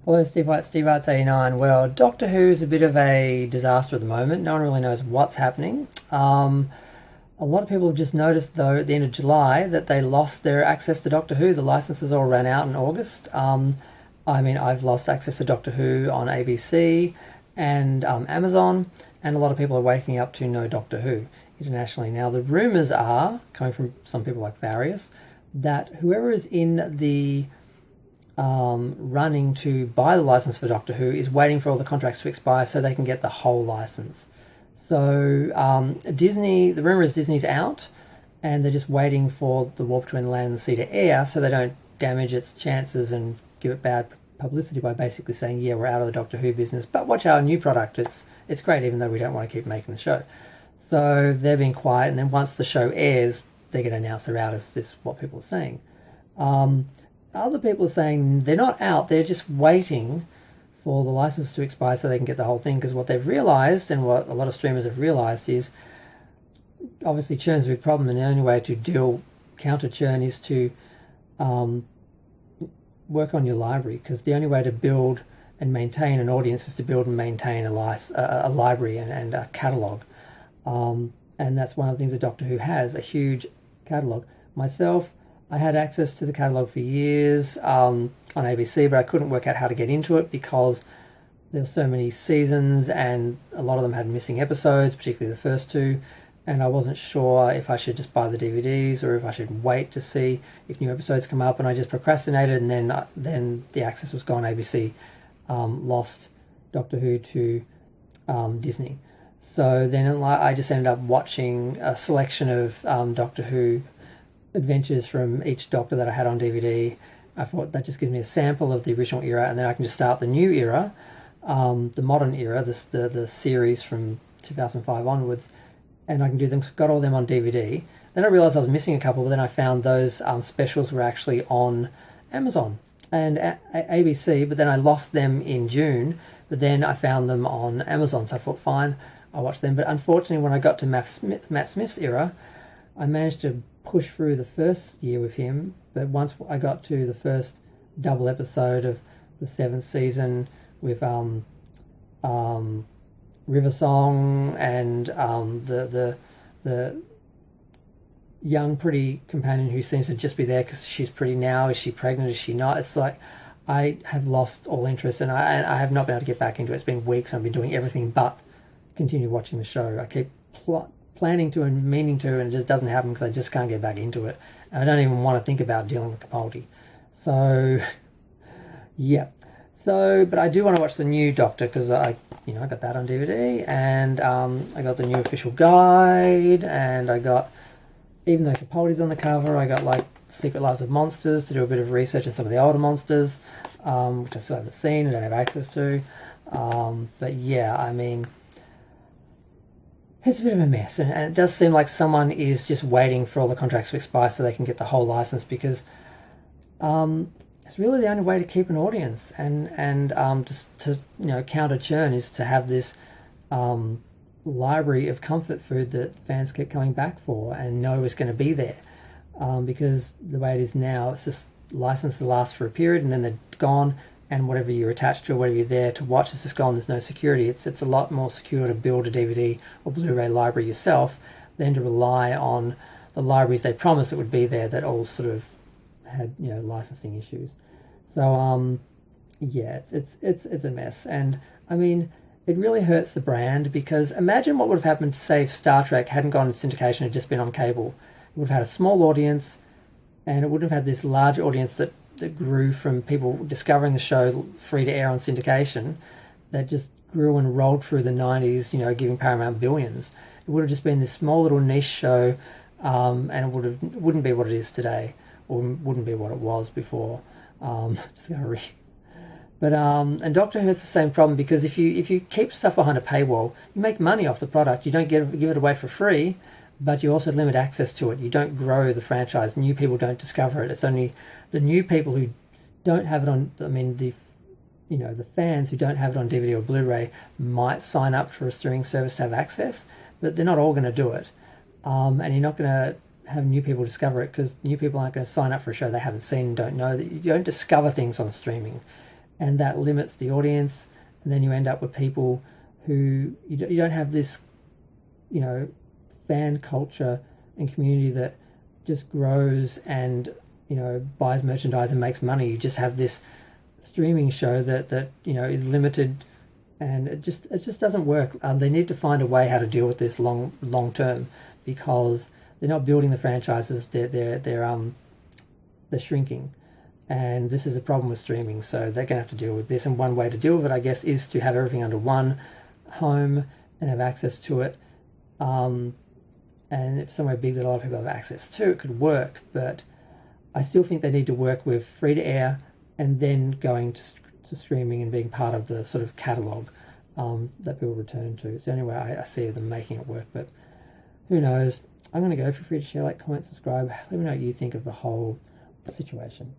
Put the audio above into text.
Hello, Steve White, Steve Arts 89. Well, Doctor Who is a bit of a disaster at the moment. No one really knows what's happening. A lot of people have just noticed, though, at the end of July that they lost their access to Doctor Who. The licenses all ran out in August. I've lost access to Doctor Who on ABC and Amazon, and a lot of people are waking up to no Doctor Who internationally. Now, the rumours are, coming from some people like Various, that whoever is in the running to buy the license for Doctor Who is waiting for all the contracts to expire so they can get the whole license. So Disney, the rumour is Disney's out and they're just waiting for the War Between the Land and the Sea to air so they don't damage its chances and give it bad publicity by basically saying, yeah, we're out of the Doctor Who business, but watch our new product. It's great even though we don't want to keep making the show. So they're being quiet, and then once the show airs, they're going to announce they're out, is this what people are saying. Other people are saying they're not out, they're just waiting for the license to expire so they can get the whole thing, because what they've realised, and what a lot of streamers have realised, is obviously churn's a big problem, and the only way to counter churn is to work on your library, because the only way to build and maintain an audience is to build and maintain a library and a catalogue. And that's one of the things that Doctor Who has, a huge catalogue. Myself, I had access to the catalogue for years on ABC, but I couldn't work out how to get into it because there were so many seasons and a lot of them had missing episodes, particularly the first two, and I wasn't sure if I should just buy the DVDs or if I should wait to see if new episodes come up, and I just procrastinated, and then the access was gone. ABC lost Doctor Who to Disney. So then I just ended up watching a selection of Doctor Who adventures from each Doctor that I had on DVD. I thought that just gives me a sample of the original era, and then I can just start the new era, the modern era, the series from 2005 onwards, and I can do them. Got all them on DVD. Then I realised I was missing a couple, but then I found those specials were actually on Amazon and ABC, but then I lost them in June, but then I found them on Amazon, so I thought, fine, I'll watch them. But unfortunately, when I got to Matt Smith's era, I managed to push through the first year with him, but once I got to the first double episode of the 7th season with River Song and the young pretty companion who seems to just be there because she's pretty now, is she pregnant, is she not, it's like I have lost all interest, and I have not been able to get back into it. It's been weeks and I've been doing everything but continue watching the show. I keep planning to and meaning to, and it just doesn't happen because I just can't get back into it. And I don't even want to think about dealing with Capaldi. So, yeah. So, but I do want to watch the new Doctor because I got that on DVD, and I got the new official guide, and I got, even though Capaldi's on the cover, I got like Secret Lives of Monsters to do a bit of research on some of the older monsters, which I still haven't seen and don't have access to. But yeah, I mean, it's a bit of a mess, and it does seem like someone is just waiting for all the contracts to expire so they can get the whole license, because it's really the only way to keep an audience and just to counter churn is to have this library of comfort food that fans keep coming back for and know is going to be there, because the way it is now, it's just licenses last for a period and then they're gone, and whatever you're attached to, whatever you're there to watch, is just gone. There's no security. It's a lot more secure to build a DVD or Blu-ray library yourself than to rely on the libraries they promised it would be there that all sort of had licensing issues. So yeah, it's a mess, and I mean, it really hurts the brand, because imagine what would have happened to, say, if Star Trek hadn't gone into syndication, had just been on cable. It would have had a small audience, and it wouldn't have had this large audience that grew from people discovering the show free to air on syndication, that just grew and rolled through the 90s, giving Paramount billions. It would have just been this small little niche show, and it wouldn't be what it is today, or wouldn't be what it was before. Just gonna read. But and Doctor Who has the same problem, because if you keep stuff behind a paywall, you make money off the product. You don't give it away for free, but you also limit access to it. You don't grow the franchise. New people don't discover it. It's only the new people who don't have it on. I mean, the fans who don't have it on DVD or Blu-ray might sign up for a streaming service to have access, but they're not all going to do it. And you're not going to have new people discover it, because new people aren't going to sign up for a show they haven't seen and don't know. That you don't discover things on streaming. and that limits the audience, and then you end up with people who you don't have this, fan culture and community that just grows and buys merchandise and makes money. You just have this streaming show that is limited, and it just doesn't work. They need to find a way how to deal with this long term, because they're not building the franchises. They're shrinking, and this is a problem with streaming. So they're going to have to deal with this. And one way to deal with it, I guess, is to have everything under one home and have access to it. And if somewhere big that a lot of people have access to, it could work. But I still think they need to work with free to air and then going to streaming and being part of the sort of catalogue that people return to. It's the only way I see them making it work. But who knows? I'm going to go. Feel free to share, like, comment, subscribe. Let me know what you think of the whole situation.